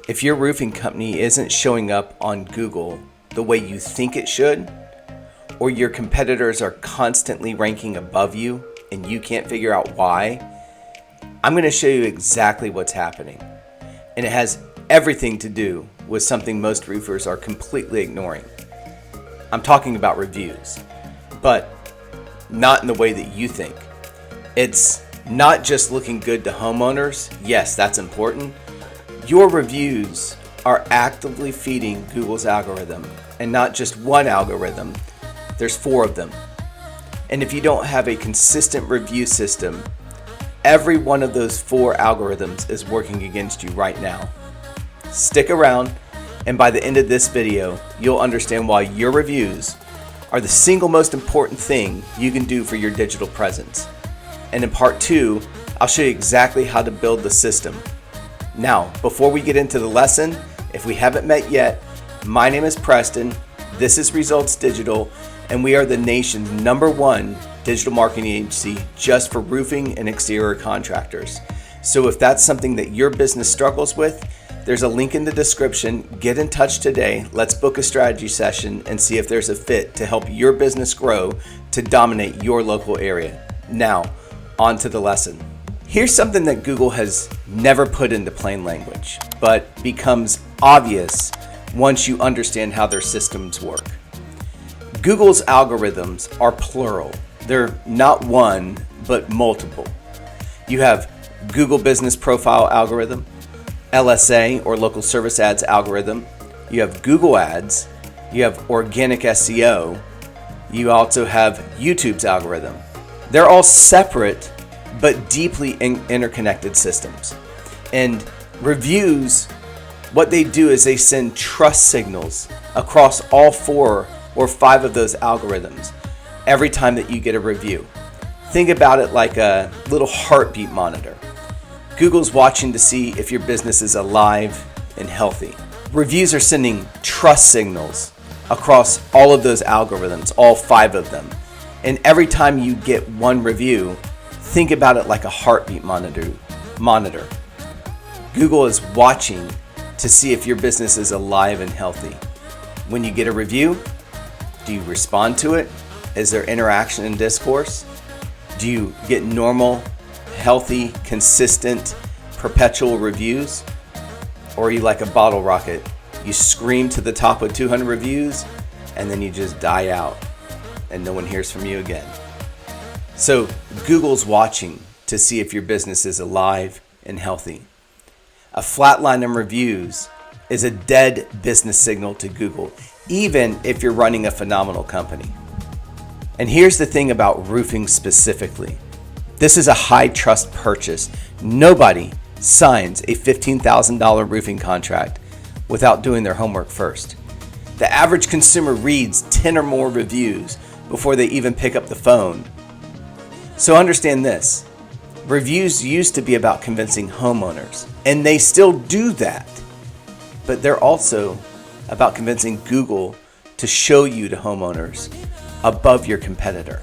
If your roofing company isn't showing up on Google the way you think it should, or your competitors are constantly ranking above you and you can't figure out why, I'm going to show you exactly what's happening. And it has everything to do with something most roofers are completely ignoring. I'm talking about reviews, but not in the way that you think. It's not just looking good to homeowners. Yes, that's important. Your reviews are actively feeding Google's algorithm, and not just one algorithm. There's 4 of them. And if you don't have a consistent review system, every one of those 4 algorithms is working against you right now. Stick around, and by the end of this video, you'll understand why your reviews are the single most important thing you can do for your digital presence. And in part 2, I'll show you exactly how to build the system. Now, before we get into the lesson, if we haven't met yet, my name is Preston, this is Results Digital, and we are the nation's #1 digital marketing agency just for roofing and exterior contractors. So if that's something that your business struggles with, there's a link in the description. Get in touch today. Let's book a strategy session and see if there's a fit to help your business grow to dominate your local area. Now, on to the lesson. Here's something that Google has never put into plain language, but becomes obvious once you understand how their systems work. Google's algorithms are plural. They're not one, but multiple. You have Google Business Profile algorithm, LSA or Local Service Ads algorithm. You have Google Ads. You have organic SEO. You also have YouTube's algorithm. They're all separate but deeply interconnected systems. And reviews, what they do is they send trust signals across all 4 or 5 of those algorithms every time that you get a review. Think about it like a little heartbeat monitor. Google's watching to see if your business is alive and healthy. Reviews are sending trust signals across all of those algorithms, all 5 of them. And every time you get one review, think about it like a heartbeat monitor. Google is watching to see if your business is alive and healthy. When you get a review, do you respond to it? Is there interaction and discourse? Do you get normal, healthy, consistent, perpetual reviews? Or are you like a bottle rocket? You scream to the top with 200 reviews and then you just die out and no one hears from you again. So Google's watching to see if your business is alive and healthy. A flat line in reviews is a dead business signal to Google, even if you're running a phenomenal company. And here's the thing about roofing specifically. This is a high trust purchase. Nobody signs a $15,000 roofing contract without doing their homework first. The average consumer reads 10 or more reviews before they even pick up the phone. So understand this. Reviews used to be about convincing homeowners, and they still do that. But they're also about convincing Google to show you to homeowners above your competitor.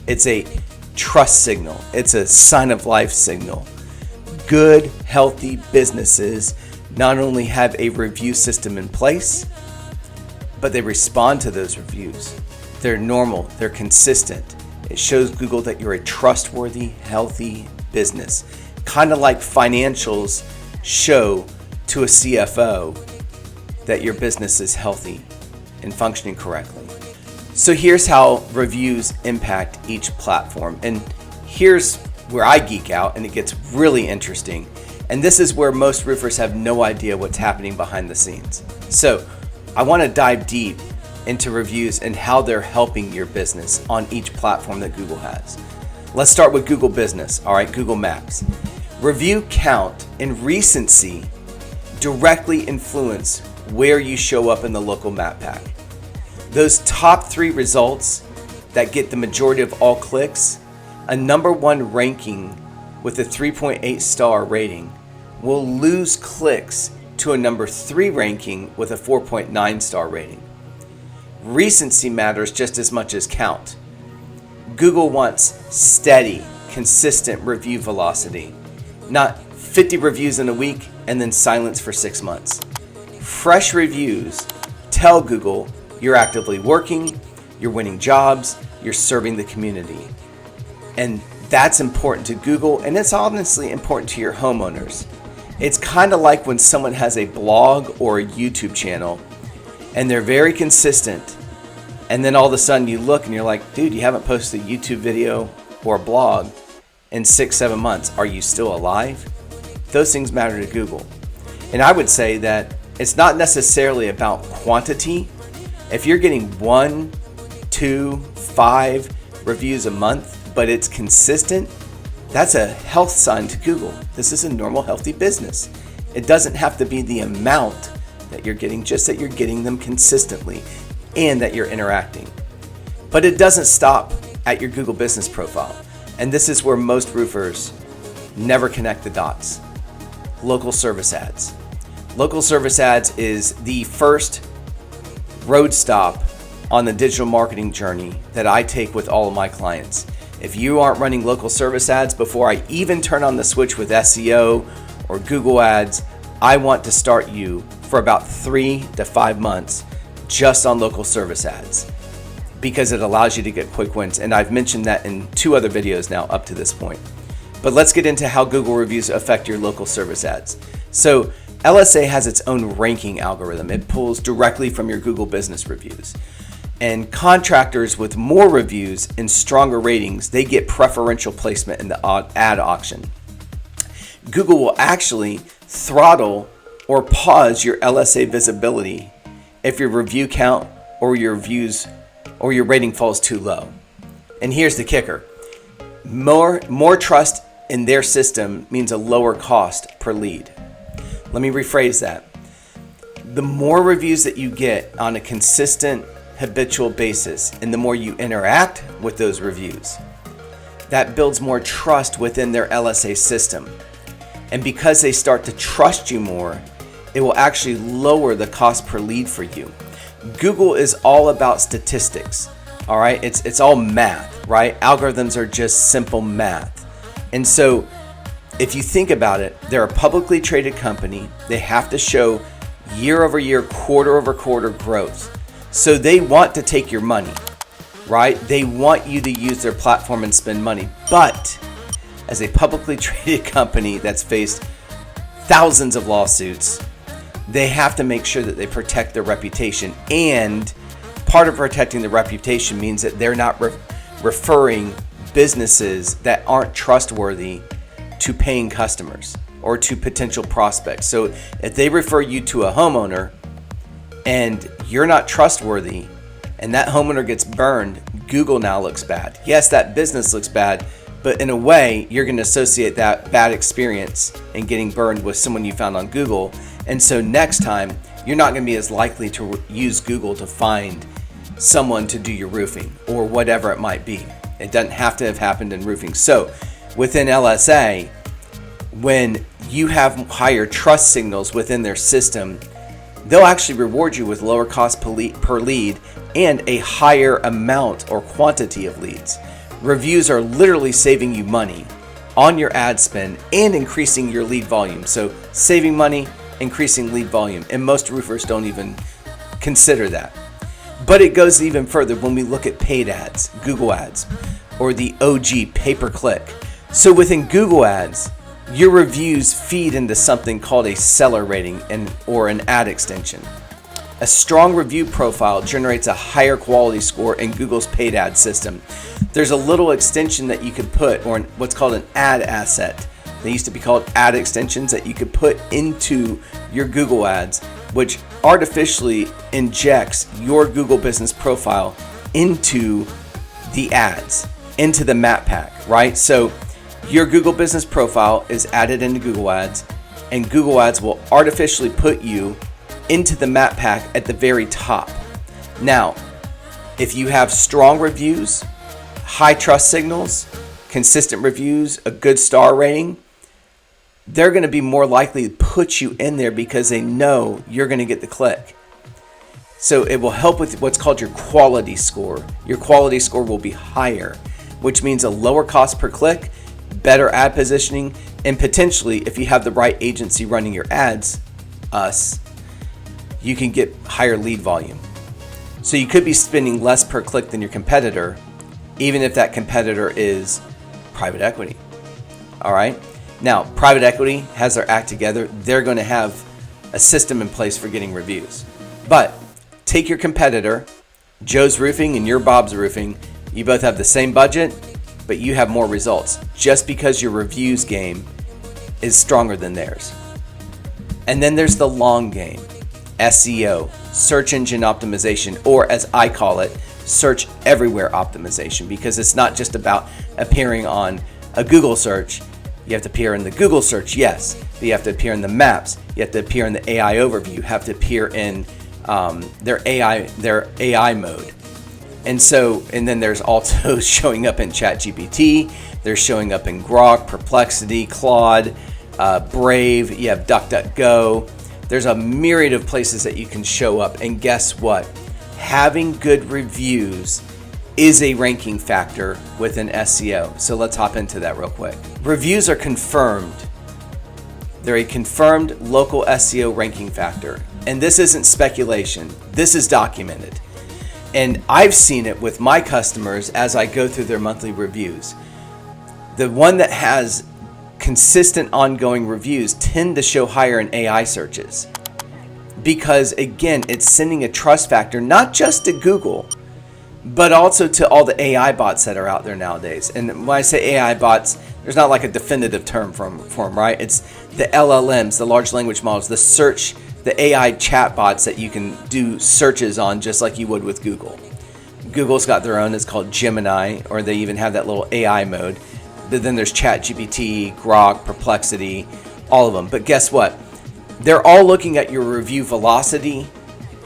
It's a trust signal. It's a sign of life signal. Good, healthy businesses not only have a review system in place, but they respond to those reviews. They're normal. They're consistent. It shows Google that you're a trustworthy, healthy business. Kind of like financials show to a CFO that your business is healthy and functioning correctly. So here's how reviews impact each platform. And here's where I geek out and it gets really interesting. And this is where most roofers have no idea what's happening behind the scenes. So I want to dive deep into reviews and how they're helping your business on each platform that Google has. Let's start with Google Business, all right, Google Maps. Review count and recency directly influence where you show up in the local map pack. Those top 3 results that get the majority of all clicks, a #1 ranking with a 3.8 star rating will lose clicks to a #3 ranking with a 4.9 star rating. Recency matters just as much as count. Google wants steady, consistent review velocity, not 50 reviews in a week and then silence for 6 months. Fresh reviews tell Google you're actively working, you're winning jobs, you're serving the community. And that's important to Google, and it's honestly important to your homeowners. It's kind of like when someone has a blog or a YouTube channel and they're very consistent, and then all of a sudden you look and you're like, dude, you haven't posted a YouTube video or a blog in 6-7 months. Are you still alive? Those things matter to Google. And I would say that it's not necessarily about quantity. If you're getting 1, 2, 5 reviews a month, but it's consistent, that's a health sign to Google. This is a normal, healthy business. It doesn't have to be the amount that you're getting, just that you're getting them consistently and that you're interacting. But it doesn't stop at your Google business profile. And this is where most roofers never connect the dots. Local service ads. Local service ads is the first road stop on the digital marketing journey that I take with all of my clients. If you aren't running local service ads before I even turn on the switch with SEO or Google ads, I want to start you for about 3 to 5 months just on local service ads, because it allows you to get quick wins. And I've mentioned that in 2 other videos now up to this point. But let's get into how Google reviews affect your local service ads. So LSA has its own ranking algorithm. It pulls directly from your Google business reviews. And contractors with more reviews and stronger ratings, they get preferential placement in the ad auction. Google will actually throttle or pause your LSA visibility if your review count or your views or your rating falls too low. And here's the kicker. More trust in their system means a lower cost per lead. Let me rephrase that. The more reviews that you get on a consistent, habitual basis, and the more you interact with those reviews, that builds more trust within their LSA system. And because they start to trust you more, it will actually lower the cost per lead for you. Google is all about statistics, all right? It's all math, right? Algorithms are just simple math. And so if you think about it, they're a publicly traded company. They have to show year over year, quarter over quarter growth. So they want to take your money, right? They want you to use their platform and spend money. But as a publicly traded company that's faced thousands of lawsuits, they have to make sure that they protect their reputation. And part of protecting the reputation means that they're not referring businesses that aren't trustworthy to paying customers or to potential prospects. So if they refer you to a homeowner and you're not trustworthy and that homeowner gets burned, Google now looks bad. Yes, that business looks bad, but in a way, you're going to associate that bad experience and getting burned with someone you found on Google. And so next time, you're not going to be as likely to use Google to find someone to do your roofing or whatever it might be. It doesn't have to have happened in roofing. So within LSA, when you have higher trust signals within their system, they'll actually reward you with lower cost per lead and a higher amount or quantity of leads. Reviews are literally saving you money on your ad spend and increasing your lead volume. So saving money, increasing lead volume. And most roofers don't even consider that. But it goes even further when we look at paid ads, Google ads, or the OG pay-per-click. So within Google ads, your reviews feed into something called a seller rating or an ad extension. A strong review profile generates a higher quality score in Google's paid ad system. There's a little extension that you could put, or what's called an ad asset. They used to be called ad extensions that you could put into your Google ads, which artificially injects your Google business profile into the ads, into the map pack, right? So your Google business profile is added into Google ads, and Google ads will artificially put you into the map pack at the very top. Now, if you have strong reviews, high trust signals, consistent reviews, a good star rating, they're going to be more likely to put you in there because they know you're going to get the click. So it will help with what's called your quality score. Your quality score will be higher, which means a lower cost per click, better ad positioning, And potentially, if you have the right agency running your ads, us, you can get higher lead volume. So you could be spending less per click than your competitor, even if that competitor is private equity. All right. Now, private equity has their act together. They're going to have a system in place for getting reviews. But take your competitor, Joe's Roofing and your Bob's Roofing. You both have the same budget, but you have more results just because your reviews game is stronger than theirs. And then there's the long game, SEO, search engine optimization, or as I call it, search everywhere optimization, because it's not just about appearing on a Google search. You have to appear in the Google search, yes, but you have to appear in the maps. You have to appear in the AI overview. You have to appear in their AI mode. And then there's also showing up in ChatGPT. They're showing up in Grok, Perplexity, Claude, Brave. You have DuckDuckGo. There's a myriad of places that you can show up. And guess what? Having good reviews is a ranking factor within SEO. So let's hop into that real quick. Reviews are confirmed. They're a confirmed local SEO ranking factor. And this isn't speculation. This is documented. And I've seen it with my customers as I go through their monthly reviews. The one that has consistent ongoing reviews tend to show higher in AI searches. Because again, it's sending a trust factor, not just to Google, but also to all the AI bots that are out there nowadays. And when I say AI bots, there's not like a definitive term for them, right? It's the LLMs, the large language models, the AI chat bots that you can do searches on just like you would with Google. Google's got their own, it's called Gemini, or they even have that little AI mode. But then there's ChatGPT, Grok, Perplexity, all of them. But guess what? They're all looking at your review velocity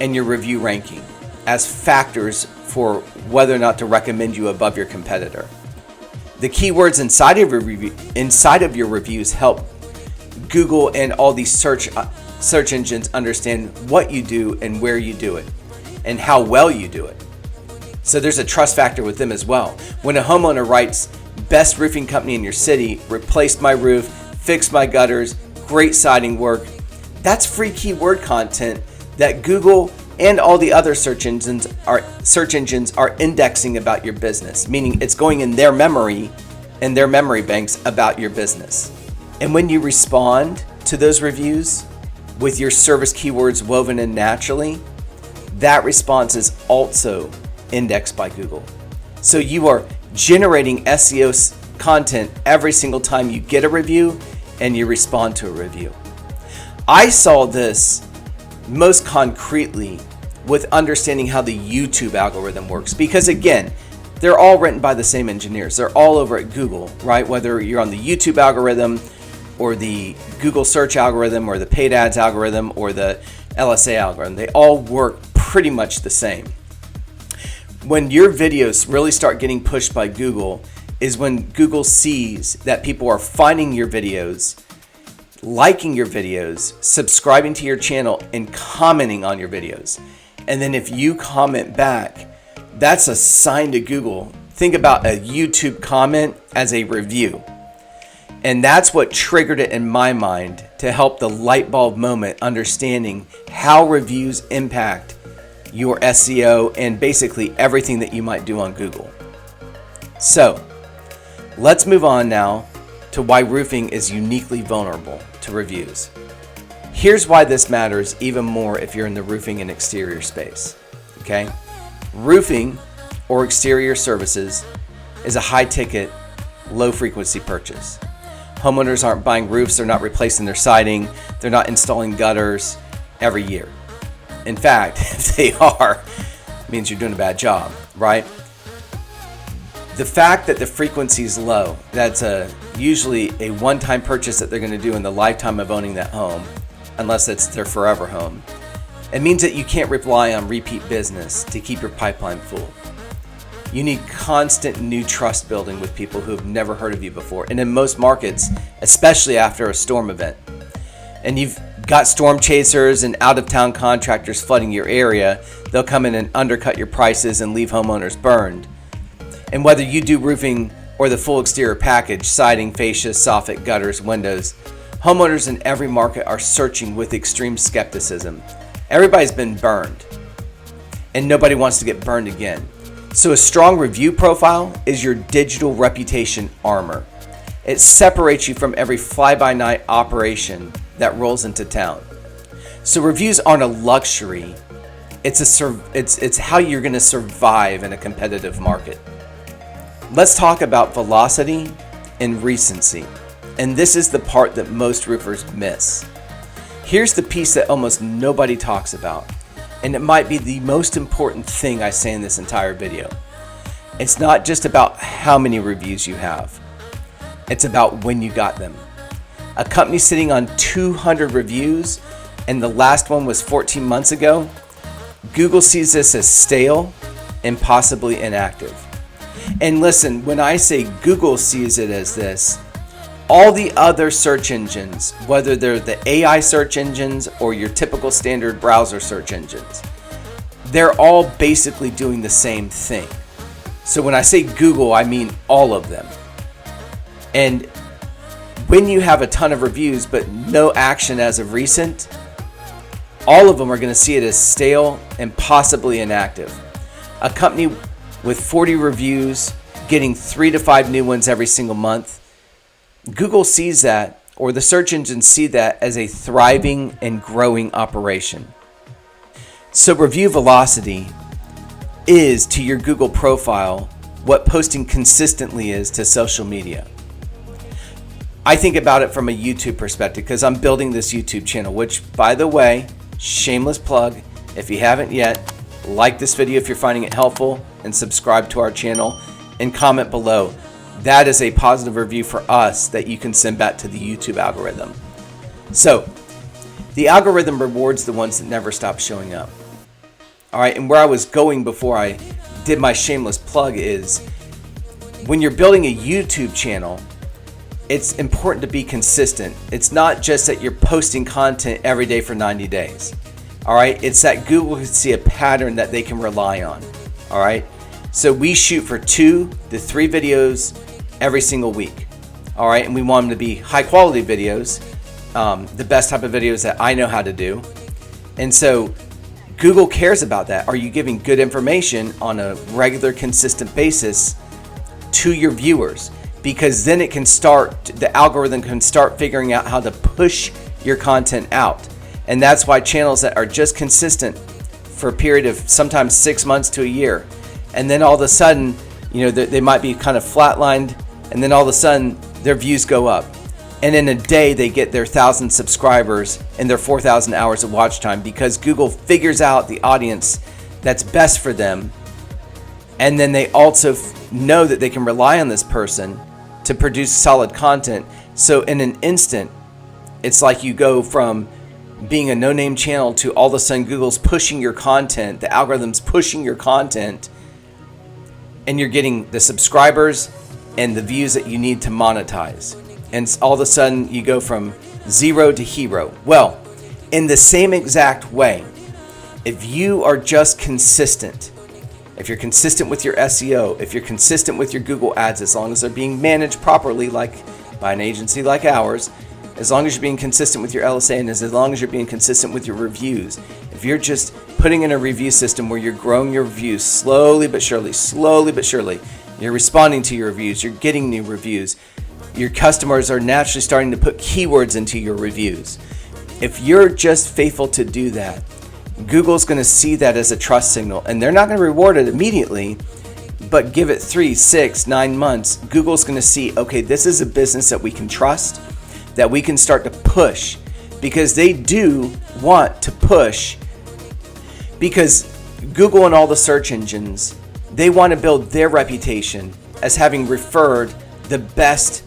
and your review ranking as factors for whether or not to recommend you above your competitor. The keywords inside of your reviews help Google and all these search engines understand what you do and where you do it and how well you do it. So there's a trust factor with them as well. When a homeowner writes, best roofing company in your city, replaced my roof, fixed my gutters, great siding work, that's free keyword content that Google and all the other search engines are indexing about your business, meaning it's going in their memory and their memory banks about your business. And when you respond to those reviews with your service keywords woven in naturally, that response is also indexed by Google. So you are generating SEO content every single time you get a review and you respond to a review. I saw this most concretely with understanding how the YouTube algorithm works, because again, they're all written by the same engineers. They're all over at Google, right? Whether you're on the YouTube algorithm or the Google search algorithm or the paid ads algorithm or the LSA algorithm, they all work pretty much the same. When your videos really start getting pushed by Google is when Google sees that people are finding your videos, liking your videos, subscribing to your channel, and commenting on your videos. And then if you comment back, that's a sign to Google. Think about a YouTube comment as a review. And that's what triggered it in my mind to help the light bulb moment, understanding how reviews impact your SEO and basically everything that you might do on Google. So let's move on now to why roofing is uniquely vulnerable to reviews. Here's why this matters even more if you're in the roofing and exterior space. Okay? Roofing or exterior services is a high ticket, low frequency purchase. Homeowners aren't buying roofs, they're not replacing their siding, they're not installing gutters every year. In fact, if they are, it means you're doing a bad job, right? The fact that the frequency is low, that's usually a one-time purchase that they're going to do in the lifetime of owning that home, unless it's their forever home. It means that you can't rely on repeat business to keep your pipeline full. You need constant new trust building with people who have never heard of you before. And in most markets, especially after a storm event, and you've got storm chasers and out-of-town contractors flooding your area, they'll come in and undercut your prices and leave homeowners burned. And whether you do roofing or the full exterior package, siding, fascia, soffit, gutters, windows. Homeowners in every market are searching with extreme skepticism. Everybody's been burned, and nobody wants to get burned again. So a strong review profile is your digital reputation armor. It separates you from every fly-by-night operation that rolls into town. So reviews aren't a luxury. It's how you're going to survive in a competitive market. Let's talk about velocity and recency. And this is the part that most roofers miss. Here's the piece that almost nobody talks about, and it might be the most important thing I say in this entire video. It's not just about how many reviews you have. It's about when you got them. A company sitting on 200 reviews and the last one was 14 months ago, Google sees this as stale and possibly inactive. And listen, when I say Google sees it as this, all the other search engines, whether they're the AI search engines or your typical standard browser search engines, they're all basically doing the same thing. So when I say Google, I mean all of them. And when you have a ton of reviews but no action as of recent, all of them are going to see it as stale and possibly inactive. A company with 40 reviews getting 3 to 5 new ones every single month, Google sees that, or the search engines see that, as a thriving and growing operation. So review velocity is to your Google profile what posting consistently is to social media. I think about it from a YouTube perspective because I'm building this YouTube channel, which, by the way, shameless plug, if you haven't yet, like this video if you're finding it helpful and subscribe to our channel and comment below. That is a positive review for us that you can send back to the YouTube algorithm. So the algorithm rewards the ones that never stop showing up. All right, and where I was going before I did my shameless plug is when you're building a YouTube channel, it's important to be consistent. It's not just that you're posting content every day for 90 days. All right, it's that Google can see a pattern that they can rely on. All right, so we shoot for 2 to 3 videos every single week. All right, and we want them to be high quality videos, the best type of videos that I know how to do. And so Google cares about that. Are you giving good information on a regular, consistent basis to your viewers? Because then it can start, the algorithm can start figuring out how to push your content out. And that's why channels that are just consistent for a period of sometimes 6 months to a year, and then all of a sudden, they might be kind of flatlined, and then all of a sudden their views go up. And in a day they get their 1,000 subscribers and their 4,000 hours of watch time because Google figures out the audience that's best for them. And then they also know that they can rely on this person to produce solid content. So in an instant, it's like you go from being a no-name channel to all of a sudden Google's pushing your content, the algorithm's pushing your content, and you're getting the subscribers and the views that you need to monetize. And all of a sudden you go from zero to hero. Well, in the same exact way, if you are just consistent, if you're consistent with your SEO, if you're consistent with your Google ads, as long as they're being managed properly, like by an agency like ours, as long as you're being consistent with your LSA, and as long as you're being consistent with your reviews, if you're just putting in a review system where you're growing your reviews slowly but surely, you're responding to your reviews, you're getting new reviews, your customers are naturally starting to put keywords into your reviews. If you're just faithful to do that, Google's going to see that as a trust signal, and they're not going to reward it immediately, but give it 3, 6, 9 months. Google's going to see, okay, this is a business that we can trust, that we can start to push, because they do want to push, because Google and all the search engines, they want to build their reputation as having referred the best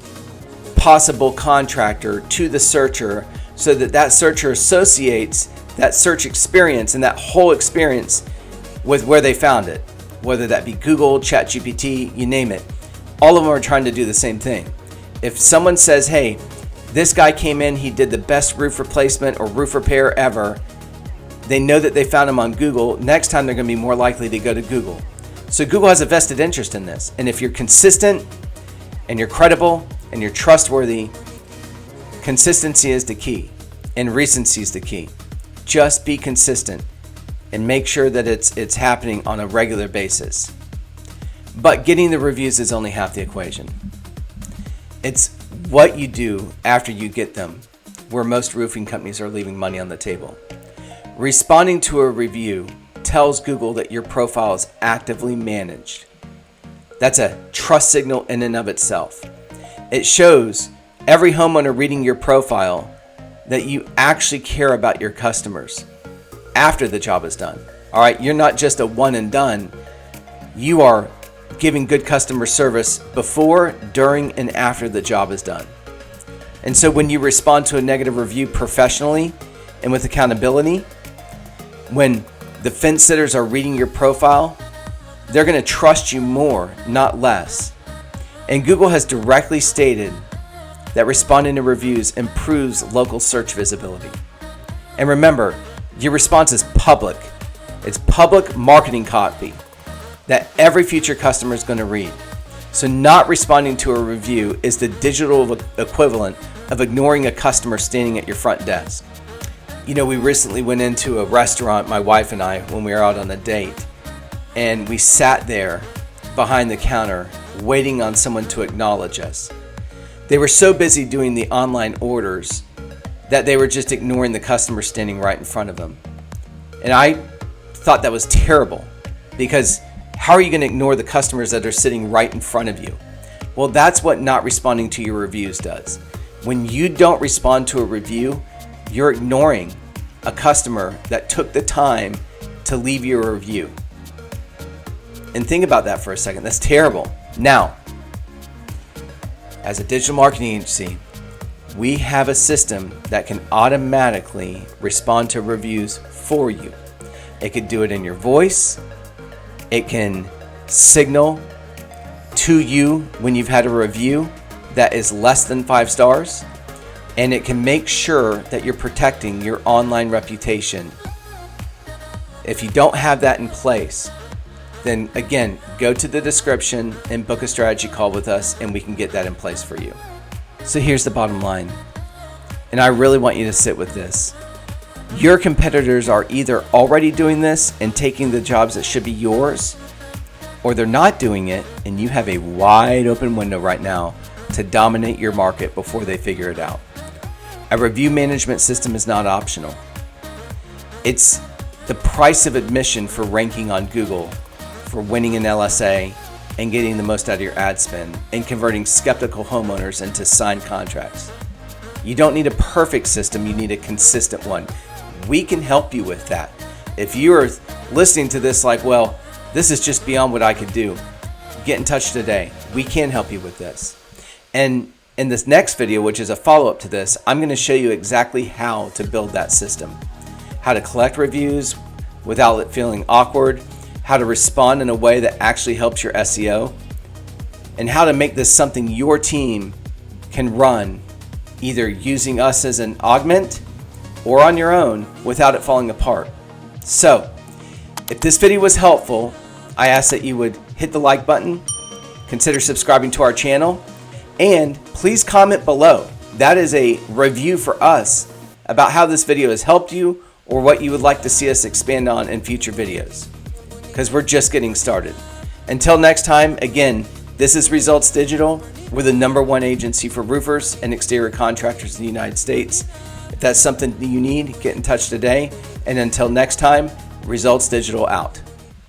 possible contractor to the searcher, so that that searcher associates that search experience and that whole experience with where they found it, whether that be Google, ChatGPT, you name it. All of them are trying to do the same thing. If someone says, hey, this guy came in, he did the best roof replacement or roof repair ever, they know that they found him on Google. Next time they're going to be more likely to go to Google. So Google has a vested interest in this. And if you're consistent and you're credible and you're trustworthy, consistency is the key and recency is the key. Just be consistent and make sure that it's happening on a regular basis. But getting the reviews is only half the equation. It's what you do after you get them where most roofing companies are leaving money on the table. Responding to a review tells Google that your profile is actively managed. That's a trust signal in and of itself. It shows every homeowner reading your profile that you actually care about your customers after the job is done. All right, you're not just a one and done. You are giving good customer service before, during, and after the job is done. And so when you respond to a negative review professionally and with accountability, when the fence sitters are reading your profile, they're going to trust you more, not less. And Google has directly stated that responding to reviews improves local search visibility. And remember, your response is public. It's public marketing copy that every future customer is going to read. So not responding to a review is the digital equivalent of ignoring a customer standing at your front desk. You know, we recently went into a restaurant, my wife and I, when we were out on a date, and we sat there behind the counter waiting on someone to acknowledge us. They were so busy doing the online orders that they were just ignoring the customer standing right in front of them. And I thought that was terrible, because how are you going to ignore the customers that are sitting right in front of you? Well, that's what not responding to your reviews does. When you don't respond to a review, you're ignoring a customer that took the time to leave you a review. And think about that for a second. That's terrible. Now, as a digital marketing agency, we have a system that can automatically respond to reviews for you. It could do it in your voice. It can signal to you when you've had a review that is less than 5 stars. And it can make sure that you're protecting your online reputation. If you don't have that in place, then again, go to the description and book a strategy call with us, and we can get that in place for you. So here's the bottom line, and I really want you to sit with this. Your competitors are either already doing this and taking the jobs that should be yours, or they're not doing it, and you have a wide open window right now to dominate your market before they figure it out. A review management system is not optional. It's the price of admission for ranking on Google, for winning an LSA and getting the most out of your ad spend and converting skeptical homeowners into signed contracts. You don't need a perfect system, you need a consistent one. We can help you with that. If you're listening to this like, well, this is just beyond what I could do, get in touch today. We can help you with this. And in this next video, which is a follow-up to this, I'm going to show you exactly how to build that system. How to collect reviews without it feeling awkward, how to respond in a way that actually helps your SEO, and how to make this something your team can run either using us as an augment or on your own without it falling apart. So, if this video was helpful, I ask that you would hit the like button, consider subscribing to our channel, and please comment below. That is a review for us about how this video has helped you or what you would like to see us expand on in future videos, because we're just getting started. Until next time, again, this is Results Digital. We're the #1 agency for roofers and exterior contractors in the United States. If that's something that you need, get in touch today. And until next time, Results Digital out.